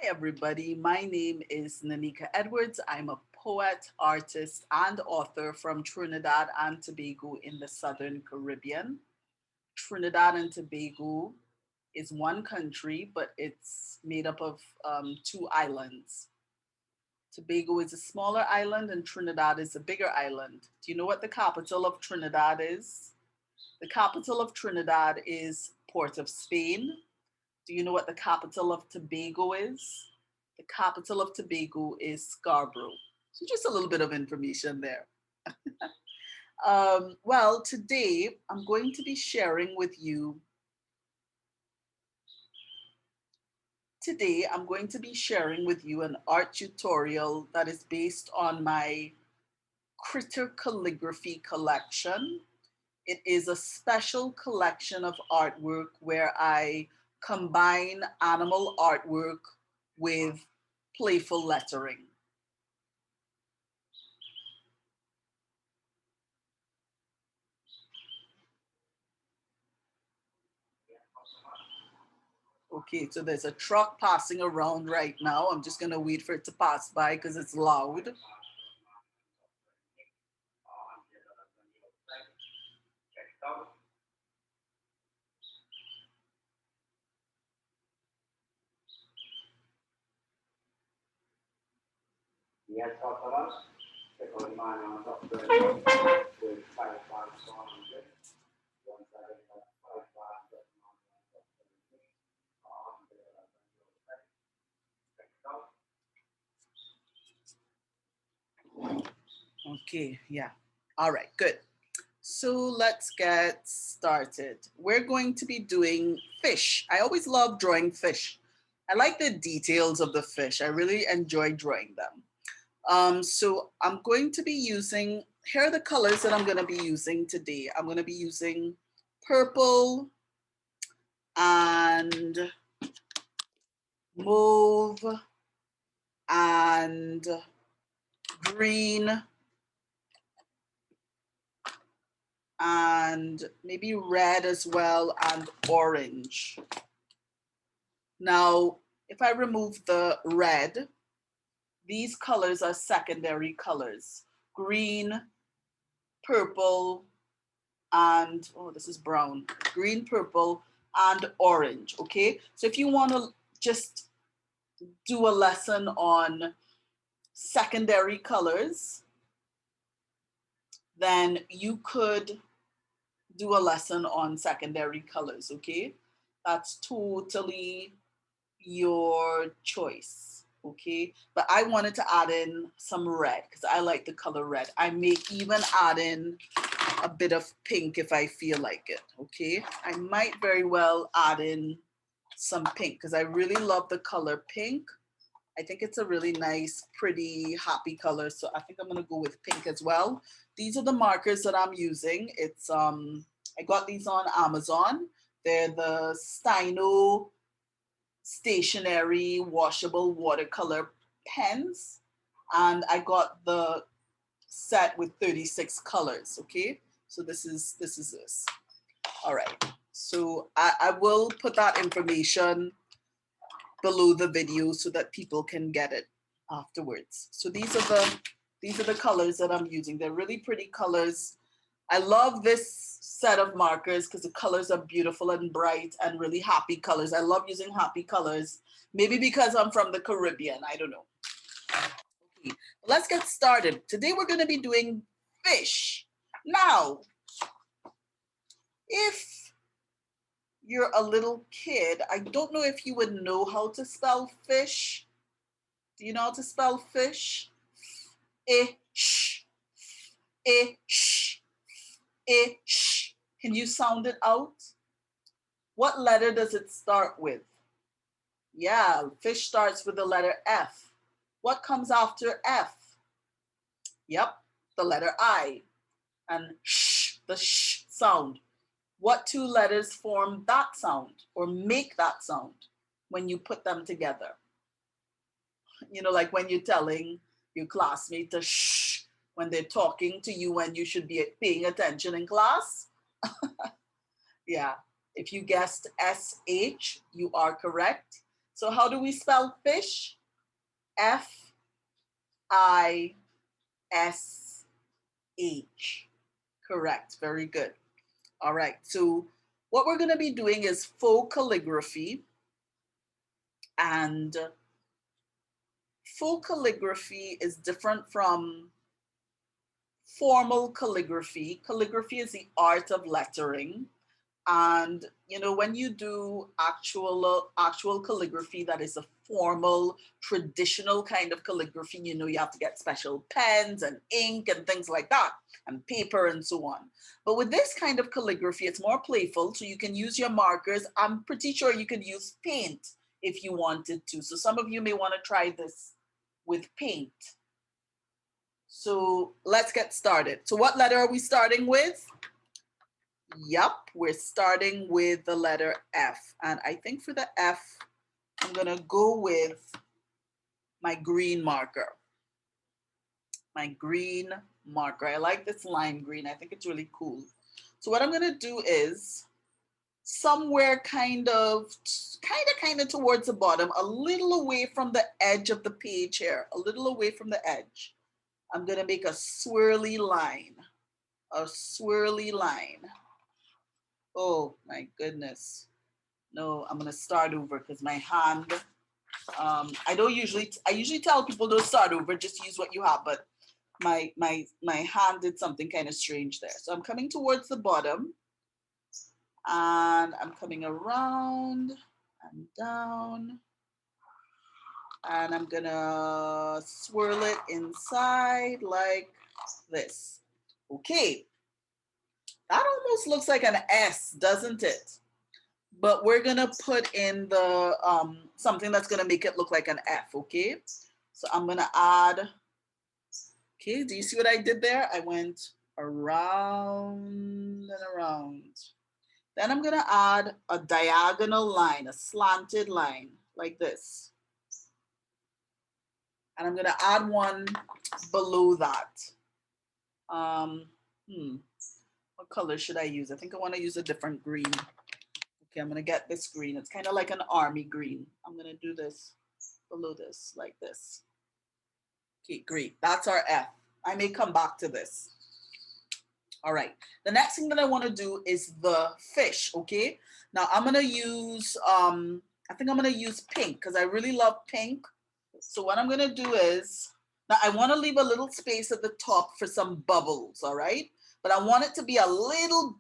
everybody. My name is Nanika Edwards. I'm a poet, artist, and author from Trinidad and Tobago in the Southern Caribbean. Trinidad and Tobago is one country, but it's made up of two islands. Tobago is a smaller island, and Trinidad is a bigger island. Do you know what the capital of Trinidad is? The capital of Trinidad is Port of Spain. Do you know what the capital of Tobago is? The capital of Tobago is Scarborough. So just a little bit of information there. Well, today I'm going to be sharing with you. Today I'm going to be sharing with you an art tutorial that is based on my critter calligraphy collection. It is a special collection of artwork where I combine animal artwork with playful lettering. Okay, so there's a truck passing around right now. I'm just gonna wait for it to pass by because it's loud. Okay, yeah. All right, good. So let's get started. We're going to be doing fish. I always love drawing fish. I like the details of the fish. I really enjoy drawing them. So I'm going to be using, here are the colors that I'm going to be using today. I'm going to be using purple and mauve and green and maybe red as well and orange. Now, if I remove the red, these colors are secondary colors. Green, purple, and, oh, this is brown. Green, purple, and orange, okay? So if you want to just do a lesson on secondary colors, then you could do a lesson on secondary colors, okay? That's totally your choice, okay? But I wanted to add in some red because I like the color red. I may even add in a bit of pink if I feel like it, okay? I might very well add in some pink because I really love the color pink. I think it's a really nice, pretty, happy color. So I think I'm gonna go with pink as well. These are the markers that I'm using. It's I got these on Amazon. They're the Styno stationary washable watercolor pens. And I got the set with 36 colors, okay? So this is this. All right, so I will put that information below the video so that people can get it afterwards. So these are the colors that I'm using. They're really pretty colors. I love this set of markers because the colors are beautiful and bright and really happy colors. I love using happy colors. Maybe because I'm from the Caribbean, I don't know. Okay, let's get started. Today we're going to be doing fish. Now, if you're a little kid, I don't know if you would know how to spell fish. Do you know how to spell fish? Ish, ish, ish. Can you sound it out? What letter does it start with? Yeah, fish starts with the letter F. What comes after F? Yep, the letter I. And sh, the sh sound. What two letters form that sound or make that sound when you put them together? You know, like when you're telling your classmate to shh when they're talking to you when you should be paying attention in class. Yeah, if you guessed SH, you are correct. So how do we spell fish? F-I-S-H. Correct. Very good. All right. So what we're going to be doing is faux calligraphy. And faux calligraphy is different from formal calligraphy. Calligraphy is the art of lettering. And you know, when you do actual calligraphy, that is a formal, traditional kind of calligraphy, you know, you have to get special pens and ink and things like that, and paper and so on. But with this kind of calligraphy, it's more playful, so you can use your markers. I'm pretty sure you could use paint if you wanted to. So some of you may want to try this with paint. So let's get started. So what letter are we starting with? Yup, we're starting with the letter F. And I think for the F, I'm gonna go with my green marker. My green marker. I like this lime green. I think it's really cool. So what I'm gonna do is somewhere kind of towards the bottom, a little away from the edge of the page here, a little away from the edge. I'm gonna make a swirly line, a swirly line. Oh my goodness. No, I'm gonna start over because my hand, I usually tell people don't start over, just use what you have, but my hand did something kind of strange there. So I'm coming towards the bottom and I'm coming around and down and I'm gonna swirl it inside like this. Okay, that almost looks like an S, doesn't it? But we're gonna put in the something that's gonna make it look like an F, okay? So I'm gonna add, okay, do you see what I did there? I went around and around. Then I'm gonna add a diagonal line, a slanted line, like this. And I'm gonna add one below that. What color should I use? I think I wanna use a different green. Okay, I'm gonna get this green. It's kind of like an army green. I'm gonna do this below this, like this. Okay, great. That's our F. I may come back to this. All right. The next thing that I want to do is the fish, okay? Now I'm gonna use, I think I'm gonna use pink because I really love pink. So what I'm gonna do is, now I wanna leave a little space at the top for some bubbles, all right? But I want it to be a little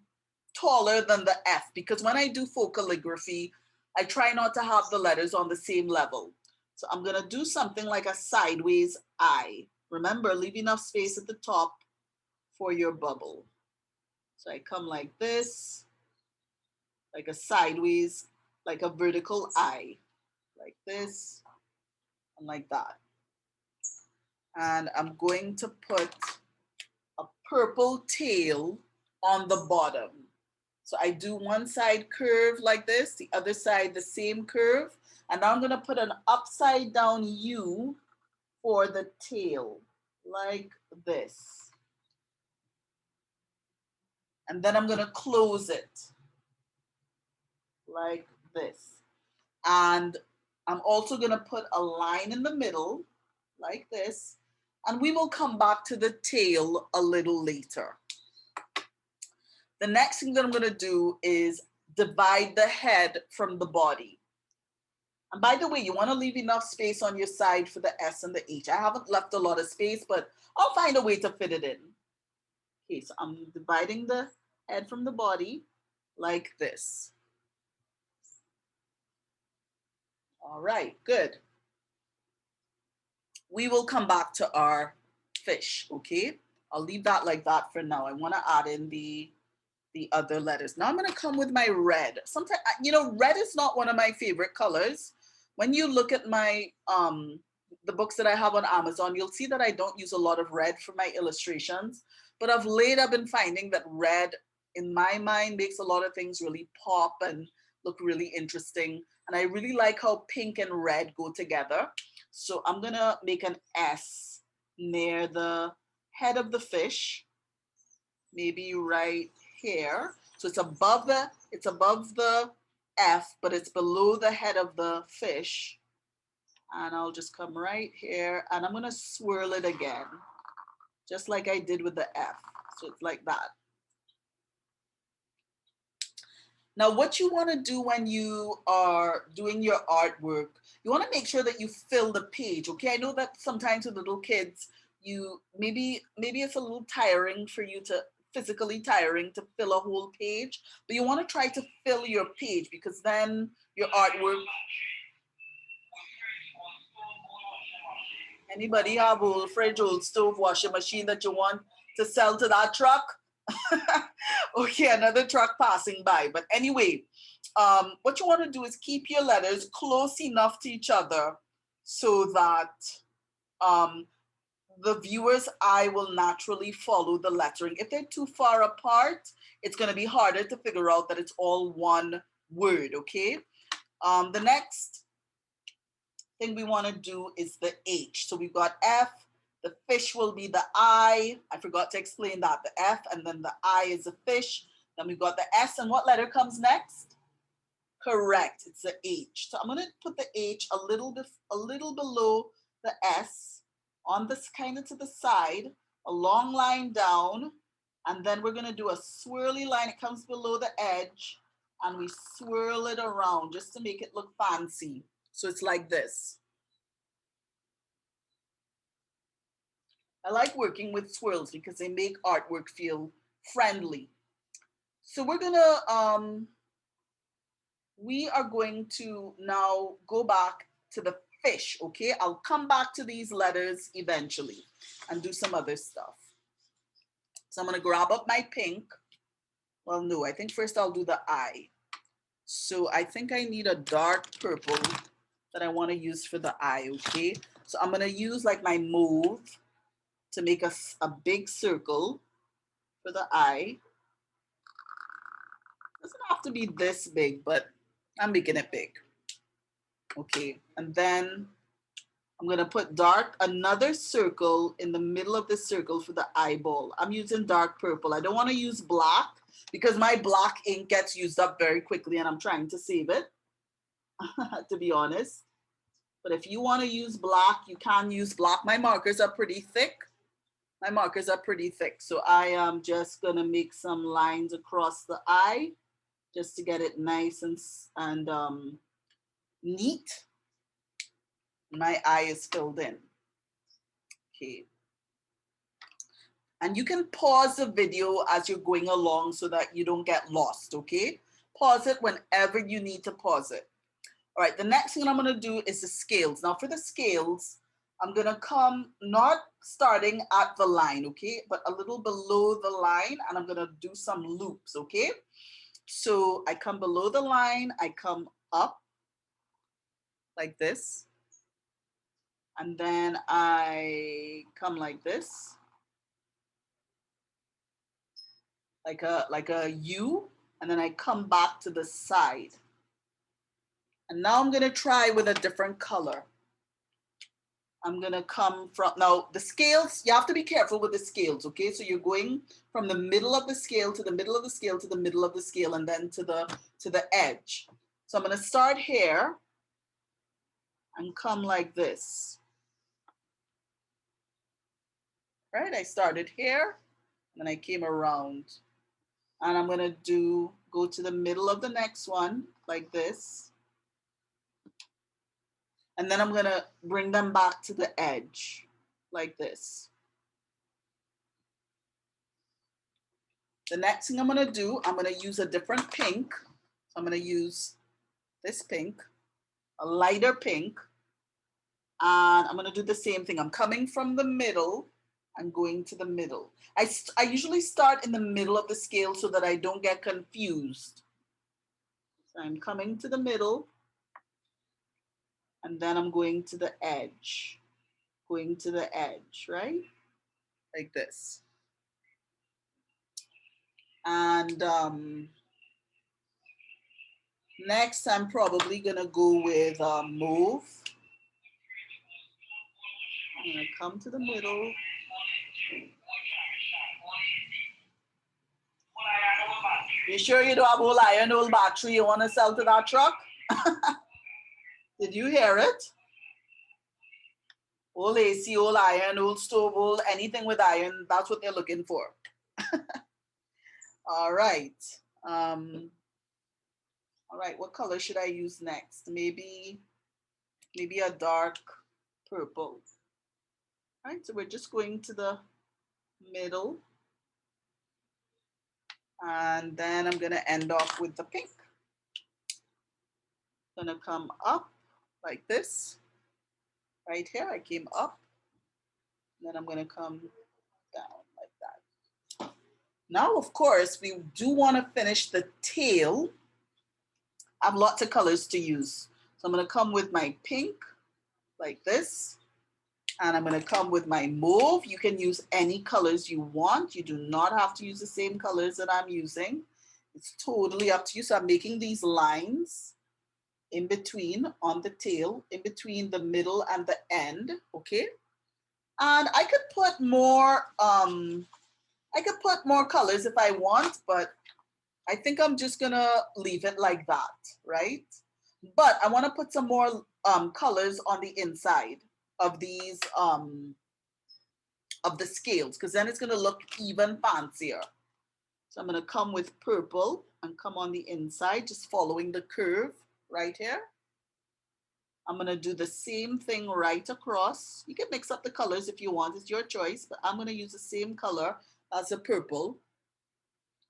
taller than the F because when I do faux calligraphy, I try not to have the letters on the same level. So I'm gonna do something like a sideways I. Remember, leave enough space at the top for your bubble. So I come like this, like a sideways, like a vertical I, like this, and like that. And I'm going to put a purple tail on the bottom. So I do one side curve like this, the other side the same curve. And now I'm gonna put an upside down U for the tail, like this. And then I'm gonna close it like this. And I'm also gonna put a line in the middle like this. And we will come back to the tail a little later. The next thing that I'm gonna do is divide the head from the body. And by the way, you wanna leave enough space on your side for the S and the H. I haven't left a lot of space, but I'll find a way to fit it in. Okay, so I'm dividing the head from the body like this. All right, good. We will come back to our fish, okay? I'll leave that like that for now. I wanna add in the other letters. Now I'm gonna come with my red. Sometimes, you know, red is not one of my favorite colors. When you look at my, the books that I have on Amazon, you'll see that I don't use a lot of red for my illustrations, but of late I've been finding that red, in my mind, makes a lot of things really pop and look really interesting. And I really like how pink and red go together. So I'm gonna make an S near the head of the fish, maybe right here. So it's above the F, but it's below the head of the fish. And I'll just come right here and I'm gonna swirl it again, just like I did with the F. So it's like that. Now, what you want to do when you are doing your artwork, you want to make sure that you fill the page, okay? I know that sometimes with little kids, you maybe it's a little tiring for you to, physically tiring to fill a whole page, but you want to try to fill your page because then your artwork. Anybody have old fridge, old stove, washing machine that you want to sell to that truck? Okay, another truck passing by. But anyway, what you want to do is keep your letters close enough to each other so that the viewer's eye will naturally follow the lettering. If they're too far apart, it's going to be harder to figure out that it's all one word, okay? The next thing we want to do is the H. So we've got F, the fish will be the I forgot to explain that, the F, and then the I is the fish. Then we've got the S, and what letter comes next? Correct, it's the H. So I'm going to put the H a little below the S, on this kind of to the side, a long line down, and then we're going to do a swirly line. It comes below the edge, and we swirl it around just to make it look fancy. So it's like this. I like working with swirls because they make artwork feel friendly. So we're gonna, we are going to now go back to the fish, okay? I'll come back to these letters eventually and do some other stuff. So I'm gonna grab up my pink. Well, no, I think first I'll do the eye. So I think I need a dark purple that I wanna use for the eye, okay? So I'm gonna use like my mauve to make a big circle for the eye. Doesn't have to be this big, but I'm making it big. Okay, and then I'm gonna put another circle in the middle of the circle for the eyeball. I'm using dark purple. I don't wanna use black because my black ink gets used up very quickly and I'm trying to save it, to be honest. But if you wanna use black, you can use black. My markers are pretty thick. So I am just gonna make some lines across the eye just to get it nice and neat. My eye is filled in. Okay. And you can pause the video as you're going along so that you don't get lost, okay? Pause it whenever you need to pause it. All right, the next thing I'm gonna do is the scales. Now for the scales, I'm gonna come not starting at the line, okay? But a little below the line, and I'm gonna do some loops, okay? So I come below the line, I come up like this. And then I come like this. Like a U, and then I come back to the side. And now I'm gonna try with a different color. I'm gonna come from, now the scales, you have to be careful with the scales, okay? So you're going from the middle of the scale to the middle of the scale to the middle of the scale and then to the edge. So I'm gonna start here and come like this. Right, I started here and then I came around. And I'm gonna go to the middle of the next one like this. And then I'm gonna bring them back to the edge like this. The next thing I'm gonna do, I'm gonna use a different pink. So I'm gonna use this pink, a lighter pink, and I'm gonna do the same thing. I'm coming from the middle and going to the middle. I usually start in the middle of the scale so that I don't get confused. So I'm coming to the middle, and then I'm going to the edge, right? Like this. And next, I'm probably gonna go with mauve. I'm gonna come to the middle. You sure you don't have whole iron, whole battery you want to sell to that truck? Did you hear it? Old AC, old iron, old stove, old anything with iron, that's what they're looking for. All right. All right, what color should I use next? Maybe a dark purple. All right, so we're just going to the middle. And then I'm gonna end off with the pink. Gonna come up like this. Right here, I came up. Then I'm gonna come down like that. Now, of course, we do wanna finish the tail. I have lots of colors to use. So I'm gonna come with my pink like this. And I'm gonna come with my mauve. You can use any colors you want. You do not have to use the same colors that I'm using. It's totally up to you. So I'm making these lines in between on the tail, in between the middle and the end, okay? And I could put more colors if I want, but I think I'm just gonna leave it like that, right? But I wanna put some more colors on the inside of these, of the scales, because then it's gonna look even fancier. So I'm gonna come with purple and come on the inside, just following the curve right here. I'm gonna do the same thing right across. You can mix up the colors if you want, it's your choice, but I'm gonna use the same color as the purple.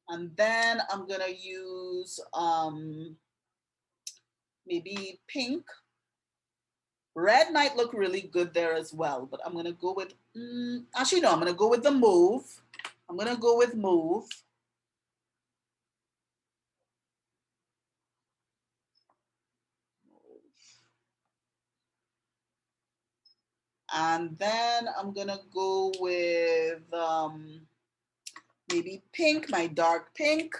And then I'm gonna use maybe pink. Red might look really good there as well, but I'm gonna go with, actually no, I'm gonna go with the mauve. I'm gonna go with mauve. And then I'm gonna go with maybe pink, my dark pink,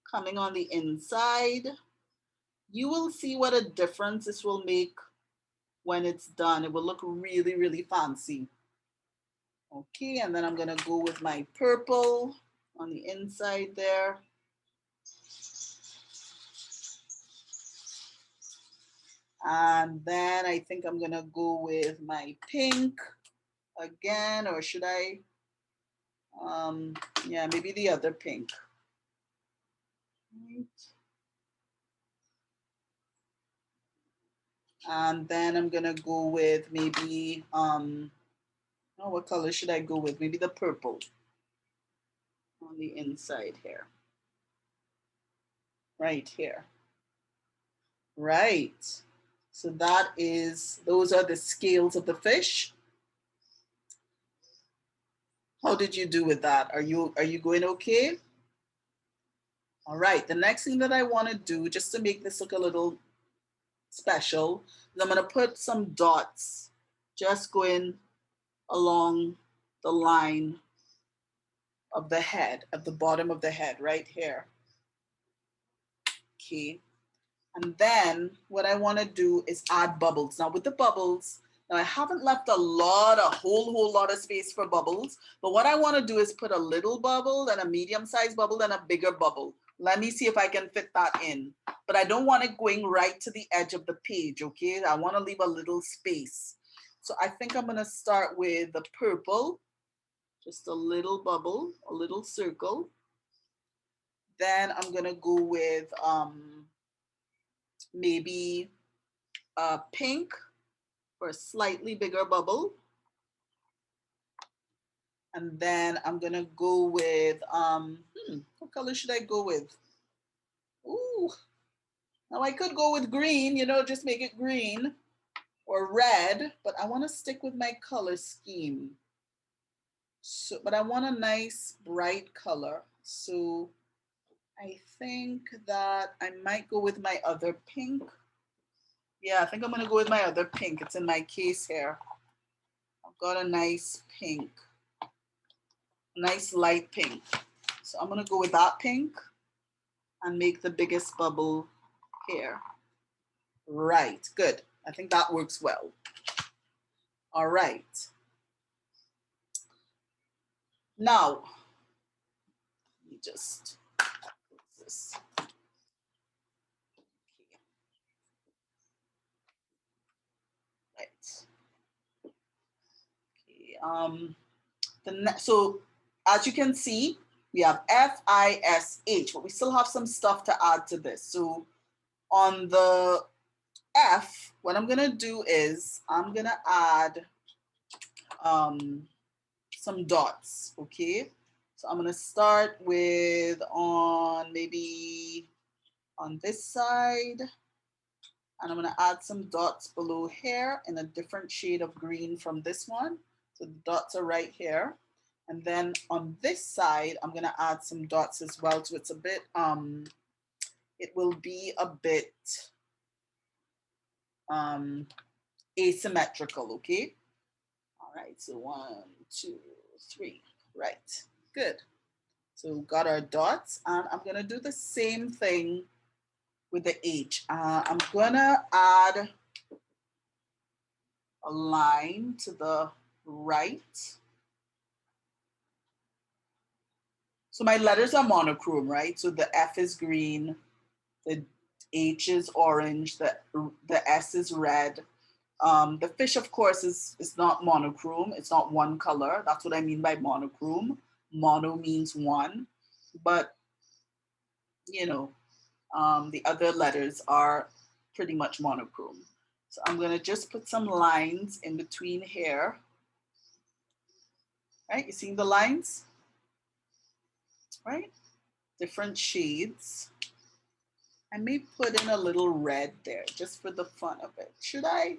coming on the inside. You will see what a difference this will make when it's done. It will look really, really fancy. Okay, and then I'm gonna go with my purple on the inside there. And then I think I'm gonna go with my pink again, or should I? Yeah, maybe the other pink. Right. And then I'm gonna go with maybe, oh, what color should I go with? Maybe the purple on the inside here. Right here. Right. So those are the scales of the fish. How did you do with that? Are you going okay? All right, the next thing that I want to do, just to make this look a little special, is I'm going to put some dots just going along the line of the head, at the bottom of the head, right here. Okay. And then what I want to do is add bubbles. Now with the bubbles, now I haven't left a whole lot of space for bubbles, but what I want to do is put a little bubble, then a medium-sized bubble, then a bigger bubble. Let me see if I can fit that in. But I don't want it going right to the edge of the page, okay? I want to leave a little space. So I think I'm going to start with the purple, just a little bubble, a little circle. Then I'm going to go with maybe pink for a slightly bigger bubble. And then I'm gonna go with, what color should I go with? Ooh, now I could go with green, you know, just make it green or red, but I wanna stick with my color scheme. So, but I want a nice bright color. So I think that I might go with my other pink. Yeah, I think I'm gonna go with my other pink. It's in my case here. I've got a nice pink. Nice light pink. So I'm gonna go with that pink and make the biggest bubble here. Right, good. I think that works well. All right. Now, let me just put colors. Okay. Right. Okay. So as you can see, we have FISH, but we still have some stuff to add to this. So on the F, what I'm gonna do is I'm gonna add some dots, okay? So I'm gonna start with maybe on this side, and I'm gonna add some dots below here in a different shade of green from this one. So the dots are right here. And then on this side, I'm gonna add some dots as well. So it's a bit, it will be a bit asymmetrical, okay? All right, so 1, 2, 3, right, good. So we've got our dots, and I'm gonna do the same thing with the H. I'm gonna add a line to the right. So my letters are monochrome, right? So the F is green, the H is orange, the S is red. The fish, of course, is not monochrome. It's not one color. That's what I mean by monochrome. Mono means one, but you know, the other letters are pretty much monochrome. So I'm gonna just put some lines in between here. Right, you seeing the lines? Right, different shades. I may put in a little red there just for the fun of it. Should I?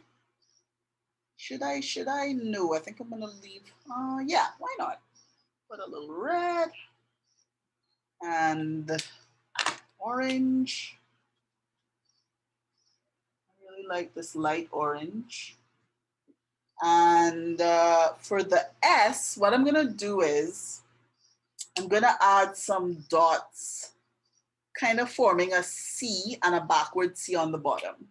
No, I think I'm gonna leave. Yeah, why not? Put a little red and orange. I really like this light orange. And for the S, what I'm gonna do is I'm gonna add some dots, kind of forming a C and a backward C on the bottom.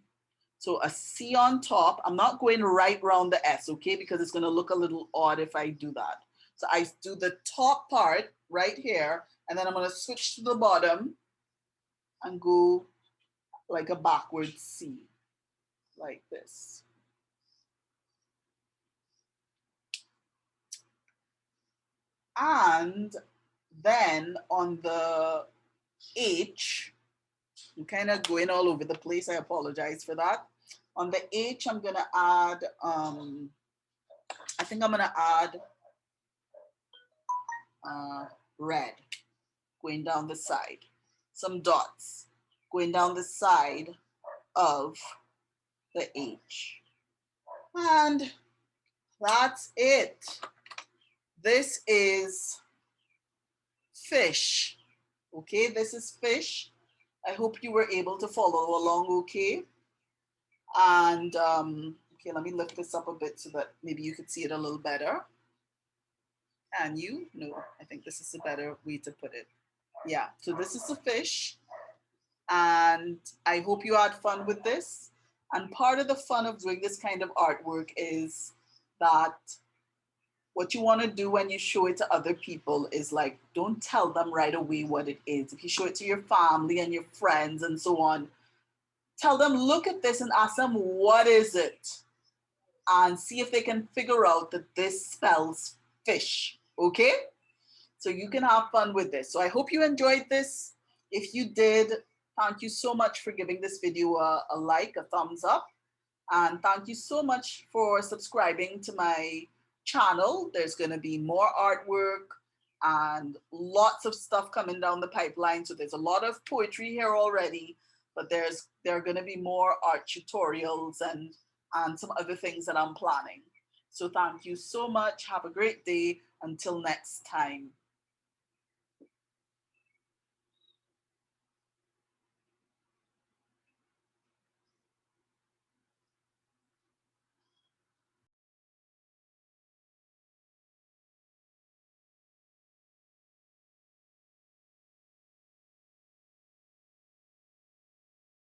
So a C on top. I'm not going right around the S, okay? Because it's gonna look a little odd if I do that. So I do the top part right here, and then I'm gonna switch to the bottom and go like a backward C, like this. And then on the H, I'm kind of going all over the place. I apologize for that. On the H, I'm gonna add, I think I'm gonna add red going down the side, some dots going down the side of the H. And that's it. This is fish. Okay, this is fish. I hope you were able to follow along okay. And okay, let me lift this up a bit so that maybe you could see it a little better. Can you? No, I think this is a better way to put it. Yeah, so this is the fish. And I hope you had fun with this. And part of the fun of doing this kind of artwork is that what you want to do when you show it to other people is like, don't tell them right away what it is. If you show it to your family and your friends and so on, tell them, look at this and ask them, what is it? And see if they can figure out that this spells fish, okay? So you can have fun with this. So I hope you enjoyed this. If you did, thank you so much for giving this video a like, a thumbs up. And thank you so much for subscribing to my channel. There's gonna be more artwork and lots of stuff coming down the pipeline. So there's a lot of poetry here already, but there are gonna be more art tutorials and some other things that I'm planning. So thank you so much. Have a great day. Until next time.